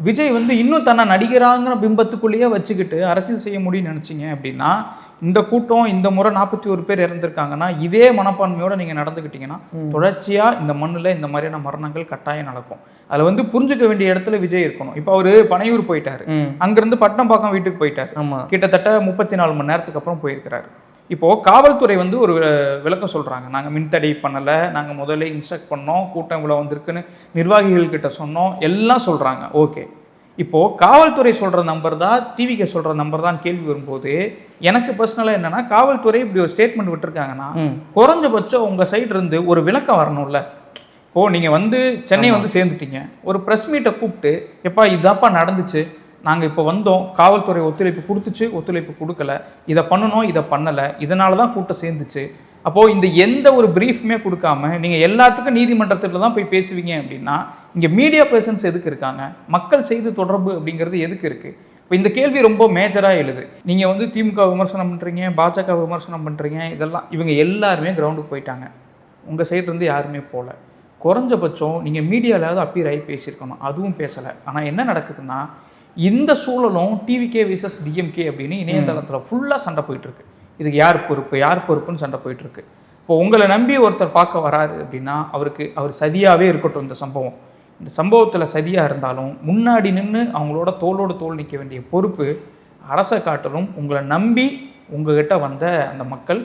விஜய் வந்து இன்னும் தன்னை நடிகராங்கிற பிம்பத்துக்குள்ளேயே வச்சுக்கிட்டு அரசியல் செய்ய முடியும்னு நினச்சிங்க அப்படின்னா, இந்த கூட்டம் இந்த முறை 41 பேர் இறந்துருக்காங்கன்னா, இதே மனப்பான்மையோடு நீங்கள் நடந்துக்கிட்டீங்கன்னா, தொடர்ச்சியாக இந்த மண்ணில் இந்த மாதிரியான மரணங்கள் கட்டாயம் நடக்கும். அதில் வந்து புரிஞ்சுக்க வேண்டிய இடத்துல விஜய் இருக்கணும். இப்போ அவர் பனையூர் போயிட்டார், அங்கேருந்து பட்டம்பாக்கம் வீட்டுக்கு போயிட்டார். கிட்டத்தட்ட 34 மணி நேரத்துக்கு அப்புறம் போயிருக்கிறாரு. இப்போது காவல்துறை வந்து ஒரு விளக்கம் சொல்கிறாங்க. நாங்கள் மின்தடை பண்ணலை, நாங்கள் முதல்ல இன்ஸ்ட்ரக்ட் பண்ணோம், கூட்டம் இவ்வளோ வந்திருக்குன்னு நிர்வாகிகள்கிட்ட சொன்னோம், எல்லாம் சொல்கிறாங்க. ஓகே, இப்போது காவல்துறை சொல்கிற நம்பர் தான் டிவிக்கு சொல்கிற நம்பர் தான் கேள்வி வரும்போது எனக்கு பர்சனலாக என்னென்னா, காவல்துறை இப்படி ஒரு ஸ்டேட்மெண்ட் விட்டுருக்காங்கன்னா குறைஞ்சபட்சம் உங்கள் சைடு இருந்து ஒரு விளக்கம் வரணும்ல. இப்போது நீங்கள் வந்து சென்னை வந்து சேர்ந்துட்டீங்க, ஒரு ப்ரெஸ் மீட்டை கூப்பிட்டு எப்பா இதாப்பா நடந்துச்சு, நாங்கள் இப்போ வந்தோம், காவல்துறை ஒத்துழைப்பு கொடுத்துச்சு, ஒத்துழைப்பு கொடுக்கல, இதை பண்ணணும், இதை பண்ணலை, இதனால தான் கூட்டம் சேர்ந்துச்சு. அப்போது இந்த எந்த ஒரு ப்ரீஃப்மே கொடுக்காம நீங்கள் எல்லாத்துக்கும் நீதிமன்றத்தில் தான் போய் பேசுவீங்க அப்படின்னா, இங்கே மீடியா பர்சன்ஸ் எதுக்கு இருக்காங்க? மக்கள் செய்தி தொடர்பு அப்படிங்கிறது எதுக்கு இருக்குது? இப்போ இந்த கேள்வி ரொம்ப மேஜராக எழுது. நீங்கள் வந்து திமுக விமர்சனம் பண்ணுறீங்க, பாஜக விமர்சனம் பண்ணுறீங்க, இதெல்லாம் இவங்க எல்லாருமே கிரவுண்டுக்கு போயிட்டாங்க, உங்கள் சைடு இருந்து யாருமே போகல. குறைஞ்சபட்சம் நீங்கள் மீடியாவிலாவது அப்பீர் ஆகி பேசியிருக்கணும், அதுவும் பேசலை. ஆனால் என்ன நடக்குதுன்னா, இந்த சூழலும் டிவிகே விசஸ் டிஎம்கே அப்படின்னு இணையதளத்தில் ஃபுல்லாக சண்டை போயிட்டுருக்கு. இதுக்கு யார் பொறுப்பு யார் பொறுப்புன்னு சண்டை போயிட்டுருக்கு. இப்போ உங்களை நம்பி ஒருத்தர் பார்க்க வராரு அப்படின்னா அவர் சதியாகவே இருக்கட்டும். இந்த சம்பவத்தில் சதியாக இருந்தாலும் முன்னாடி நின்று அவங்களோட தோளோடு தோள் நிற்க வேண்டிய பொறுப்பு அரசை காட்டிலும் உங்களை நம்பி உங்ககிட்ட வந்த அந்த மக்கள்